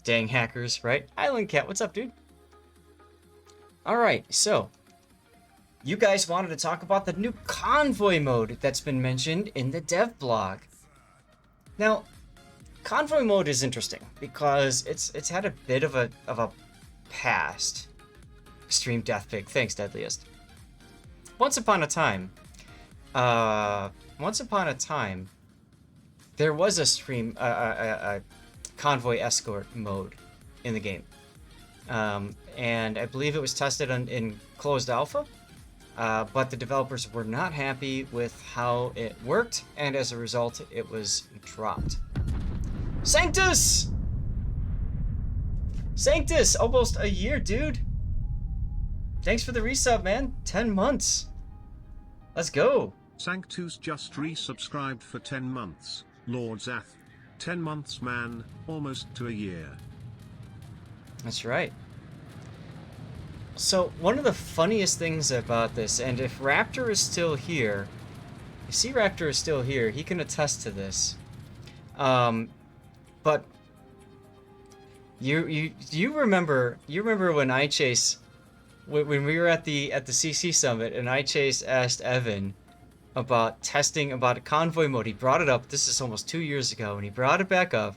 Dang hackers, right? Island Cat, what's up, dude? Alright, so you guys wanted to talk about the new Convoy mode that's been mentioned in the dev blog. Now, Convoy mode is interesting because it's had a bit of a past. Extreme Death Pig, thanks, Deadliest. Once upon a time, there was a convoy escort mode in the game, and I believe it was tested in closed alpha. But the developers were not happy with how it worked, and as a result, it was dropped. Sanctus! Sanctus! Almost a year, dude! Thanks for the resub, man. 10 months. Let's go. Sanctus just resubscribed for 10 months. Lord Zath. 10 months, man. Almost to a year. That's right. So, one of the funniest things about this, and if Raptor is still here, if Sea Raptor is still here, he can attest to this. But you remember when iChase, when we were at the CC Summit, and iChase asked Evan about testing about a convoy mode. He brought it up. This is almost 2 years ago, and he brought it back up,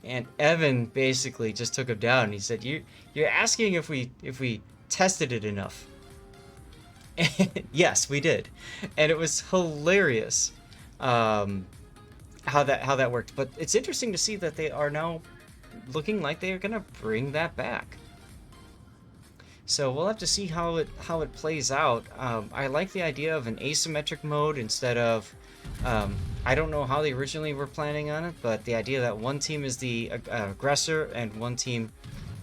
and Evan basically just took him down. He said, "You're asking if we tested it enough." And yes, we did, and it was hilarious how that worked. But it's interesting to see that they are now looking like they are gonna bring that back. So we'll have to see how it plays out. I like the idea of an asymmetric mode instead of I don't know how they originally were planning on it, but the idea that one team is the aggressor and one team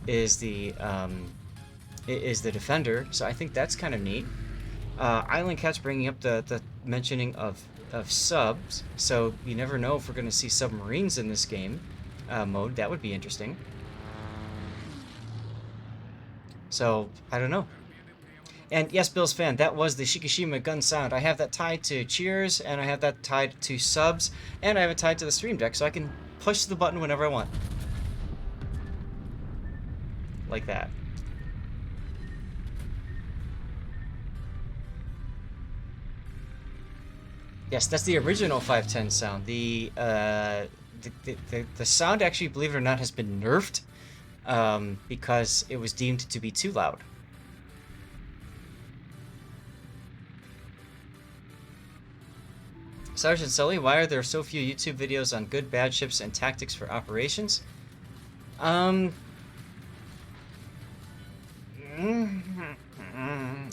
is the defender. So I think that's kind of neat. Island Cat's bringing up the mentioning of subs, so you never know if we're going to see submarines in this game mode. That would be interesting. So I don't know. And yes, Bill's fan, that was the Shikishima gun sound. I have that tied to cheers, and I have that tied to subs, and I have it tied to the stream deck, so I can push the button whenever I want. Like that. Yes, that's the original 510 sound. The sound, actually, believe it or not, has been nerfed because it was deemed to be too loud. Sergeant Sully, why are there so few YouTube videos on good, bad ships and tactics for operations? I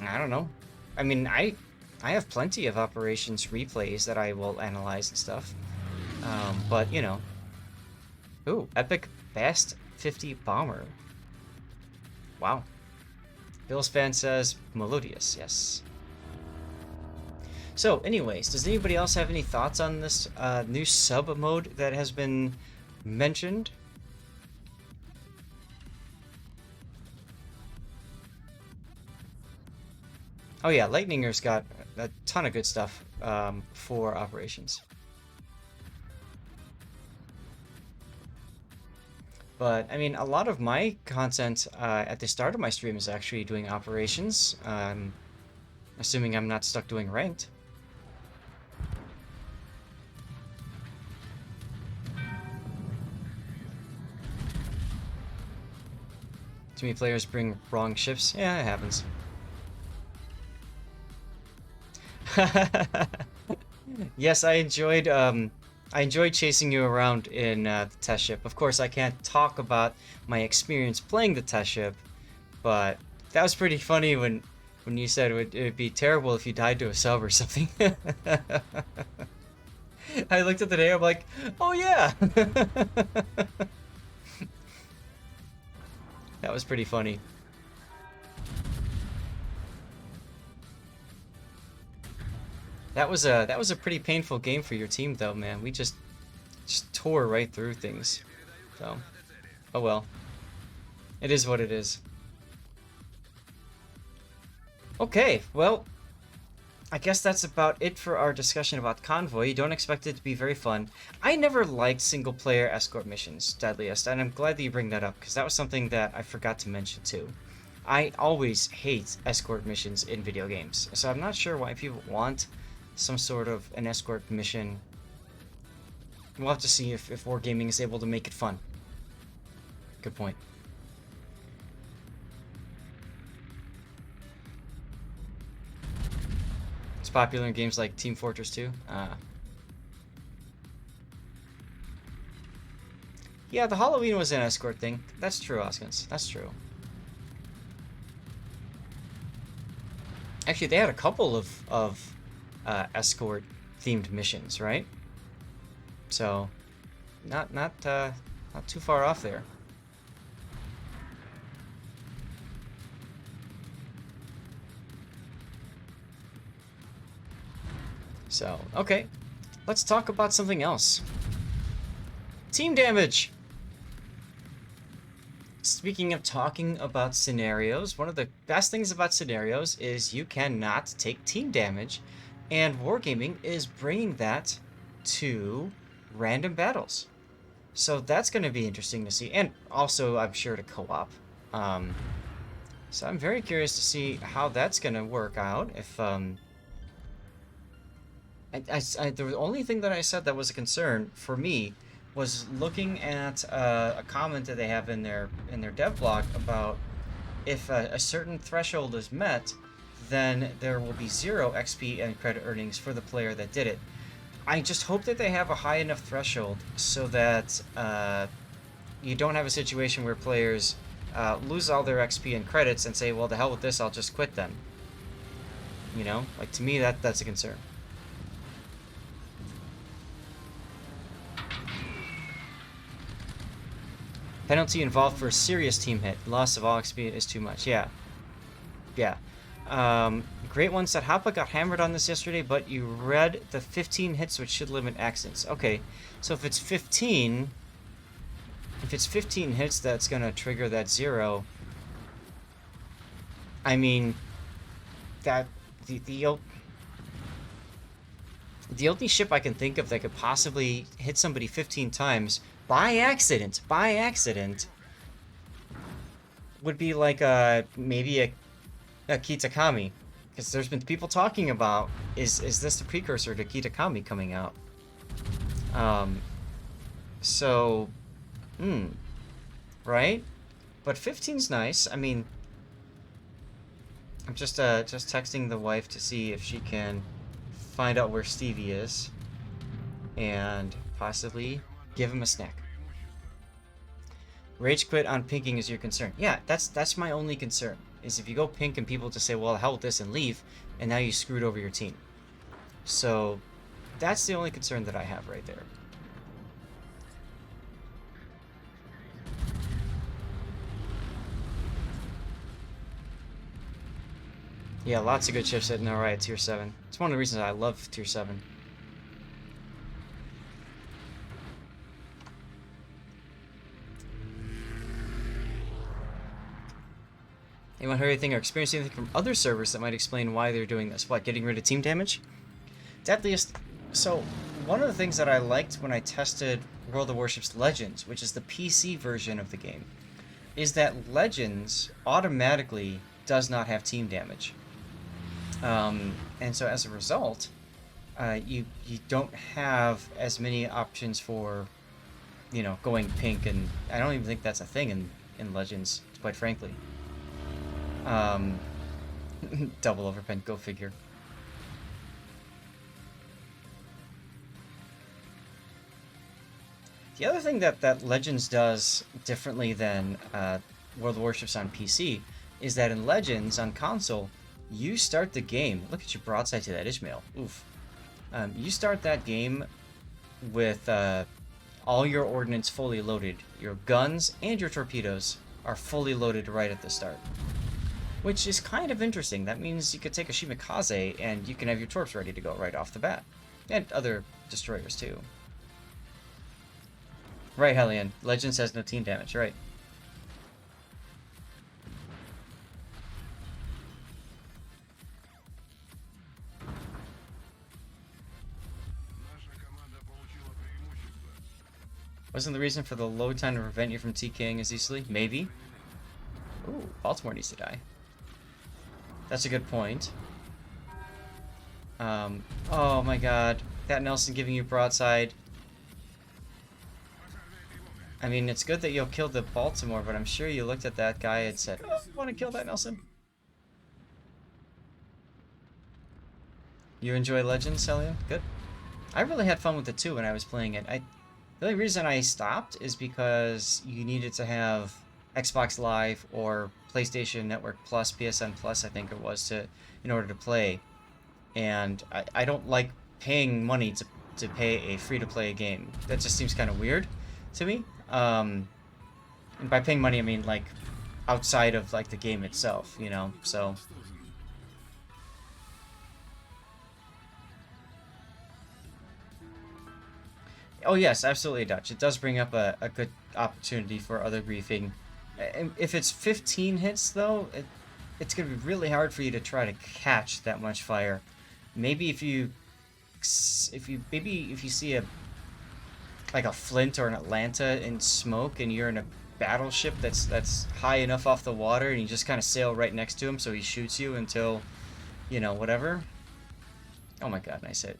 don't know. I mean, I have plenty of operations replays that I will analyze and stuff. But, you know. Ooh, Epic Bast 50 Bomber. Wow. Bill's fan says melodious, yes. So, anyways, does anybody else have any thoughts on this new sub mode that has been mentioned? Oh yeah, Lightninger's got a ton of good stuff for operations. But, I mean, a lot of my content at the start of my stream is actually doing operations. Assuming I'm not stuck doing ranked. Too many players bring wrong ships. Yeah, it happens. Yes, I enjoyed chasing you around in the test ship. Of course, I can't talk about my experience playing the test ship, but that was pretty funny when you said it would be terrible if you died to a sub or something. I looked at the day, I'm like, oh yeah! That was pretty funny. That was a pretty painful game for your team, though, man. We just tore right through things. So, oh well. It is what it is. Okay, well, I guess that's about it for our discussion about Convoy. Don't expect it to be very fun. I never liked single-player escort missions, Deadliest, and I'm glad that you bring that up, because that was something that I forgot to mention too. I always hate escort missions in video games, so I'm not sure why people want some sort of an escort mission. We'll have to see if Wargaming is able to make it fun. Good point. It's popular in games like Team Fortress 2. Yeah, the Halloween was an escort thing. That's true, Oskins. That's true. Actually, they had a couple of escort themed missions, right? So, not too far off there. So, okay, let's talk about something else. Team damage! Speaking of talking about scenarios, one of the best things about scenarios is you cannot take team damage, and Wargaming is bringing that to random battles. So that's going to be interesting to see, and also I'm sure to co-op. So I'm very curious to see how that's going to work out. If the only thing that I said that was a concern for me was looking at a comment that they have in their dev blog about if a certain threshold is met, then there will be 0 XP and credit earnings for the player that did it. I just hope that they have a high enough threshold so that you don't have a situation where players lose all their XP and credits and say, well, the hell with this, I'll just quit then. You know? Like, to me, that's a concern. Penalty involved for a serious team hit. Loss of all XP is too much. Yeah. Yeah. Great one said, Hoppa got hammered on this yesterday, but you read the 15 hits, which should limit accidents. Okay, so if it's 15 hits, that's gonna trigger that 0. I mean, that the only ship I can think of that could possibly hit somebody 15 times by accident would be like maybe a Kitakami, because there's been people talking about is this the precursor to Kitakami coming out? So, right? But 15's nice. I mean, I'm just texting the wife to see if she can find out where Stevie is and possibly give him a snack. Rage quit on pinking is your concern. Yeah, that's my only concern. Is if you go pink and people just say, well, hell with this and leave, and now you screwed over your team. So that's the only concern that I have right there. Yeah, lots of good ships hitting alright at tier 7. It's one of the reasons I love tier 7. Anyone heard anything or experienced anything from other servers that might explain why they're doing this? What, getting rid of team damage? Deadliest. So, one of the things that I liked when I tested World of Warships Legends, which is the PC version of the game, is that Legends automatically does not have team damage. And so as a result, you don't have as many options for, you know, going pink, and I don't even think that's a thing in Legends, quite frankly. Double overpen, go figure. The other thing that Legends does differently than World of Warships on PC is that in Legends on console, you start the game. Look at your broadside to that Ishmael. Oof. You start that game with all your ordnance fully loaded. Your guns and your torpedoes are fully loaded right at the start. Which is kind of interesting. That means you could take a Shimikaze and you can have your torps ready to go right off the bat. And other destroyers too. Right, Hellion. Legends has no team damage, right. Wasn't the reason for the load time to prevent you from TKing as easily? Maybe. Ooh, Baltimore needs to die. That's a good point. Oh my god. That Nelson giving you broadside. I mean, it's good that you'll kill the Baltimore, but I'm sure you looked at that guy and said, oh, I want to kill that Nelson. You enjoy Legends, Celia? Good. I really had fun with it too when I was playing it. The only reason I stopped is because you needed to have Xbox Live or PlayStation Network Plus, PSN Plus, I think it was, in order to play. And I don't like paying money to pay a free-to-play game. That just seems kind of weird to me. And by paying money, I mean like outside of like the game itself, you know. So. Oh yes, absolutely, Dutch. It does bring up a good opportunity for other griefing. If it's 15 hits though, it's gonna be really hard for you to try to catch that much fire. Maybe if you see a like a Flint or an Atlanta in smoke and you're in a battleship that's high enough off the water and you just kind of sail right next to him so he shoots you until, you know, whatever. Oh my god, nice hit.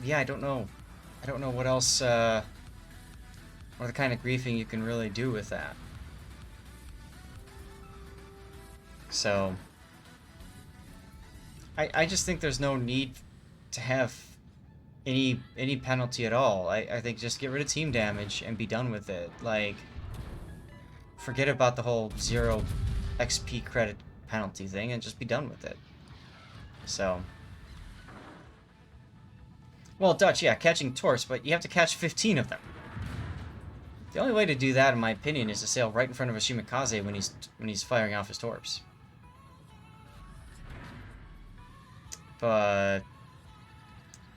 Yeah, I don't know. I don't know what else, what the kind of griefing you can really do with that. So, I just think there's no need to have any penalty at all. I think just get rid of team damage and be done with it. Like, forget about the whole 0 XP credit penalty thing and just be done with it. So. Well, Dutch, yeah, catching torps, but you have to catch 15 of them. The only way to do that, in my opinion, is to sail right in front of a Shimikaze when he's firing off his torps. But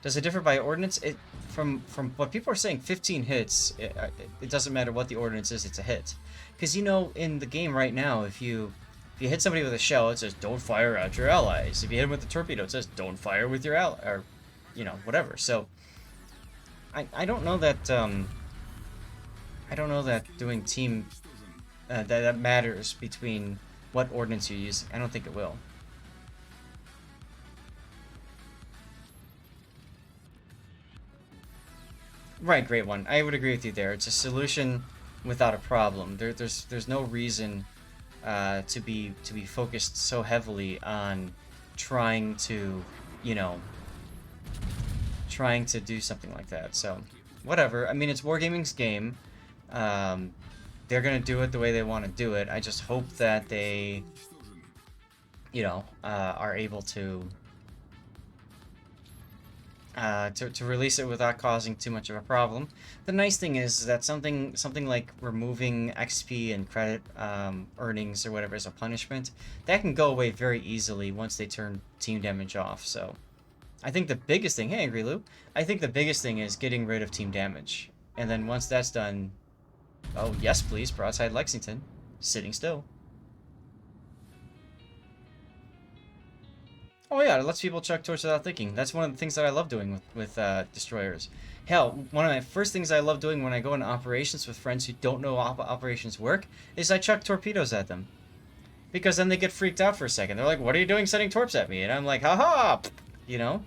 does it differ by ordnance? From what people are saying, 15 hits. It doesn't matter what the ordnance is; it's a hit. Because you know, in the game right now, if you hit somebody with a shell, it says don't fire at your allies. If you hit them with a torpedo, it says don't fire with your ally, or you know, whatever. So I don't know that I don't know that doing team that matters between what ordnance you use. I don't think it will. Right, great one. I would agree with you there. It's a solution without a problem. There's no reason to be focused so heavily on trying to, you know, trying to do something like that. So, whatever. I mean, it's Wargaming's game. They're gonna do it the way they want to do it. I just hope that they, you know, are able to release it without causing too much of a problem. The nice thing is that something like removing XP and credit earnings or whatever as a punishment, that can go away very easily once they turn team damage off. So I think the biggest thing, hey Angry Lou, I think the biggest thing is getting rid of team damage. And then once that's done, oh yes please, broadside Lexington, sitting still. Oh yeah, it lets people chuck torch without thinking. That's one of the things that I love doing with destroyers. Hell, one of my first things I love doing when I go into operations with friends who don't know how operations work is I chuck torpedoes at them. Because then they get freaked out for a second. They're like, what are you doing sending torps at me? And I'm like, haha! You know?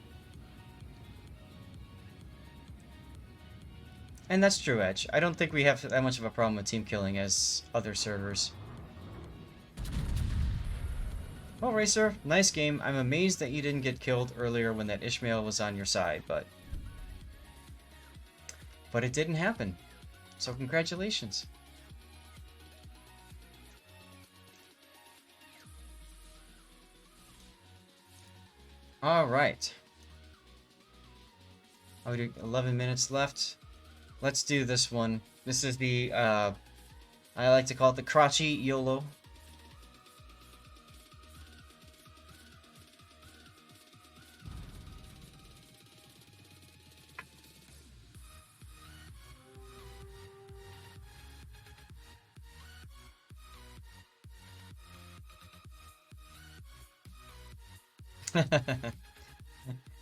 And that's true, Edge. I don't think we have that much of a problem with team killing as other servers. Well, Racer, nice game. I'm amazed that you didn't get killed earlier when that Ishmael was on your side, but it didn't happen. So congratulations. All right. Oh, we do 11 minutes left. Let's do this one. This is the I like to call it the crotchy YOLO.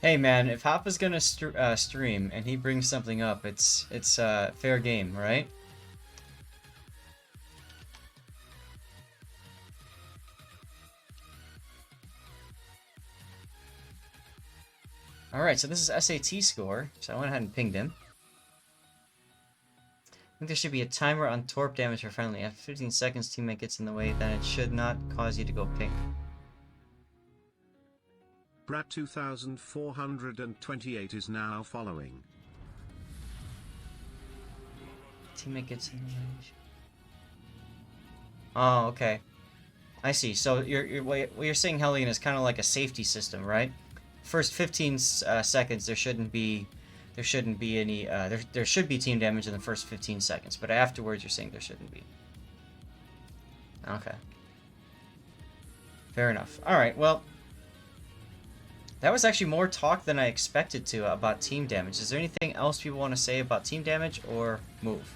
Hey man, if Hoppa's gonna stream and he brings something up, it's fair game, right? All right, so this is SAT score. So I went ahead and pinged him. I think there should be a timer on torp damage for friendly. After 15 seconds, teammate gets in the way, then it should not cause you to go ping. Brad 2428 is now following. Teammate gets in the way. Oh, okay. I see. So what you're saying, Hellion, is kind of like a safety system, right? First 15 seconds, there shouldn't be any. There should be team damage in the first 15 seconds, but afterwards, you're saying there shouldn't be. Okay. Fair enough. All right. Well, that was actually more talk than I expected to about team damage. Is there anything else people want to say about team damage or move?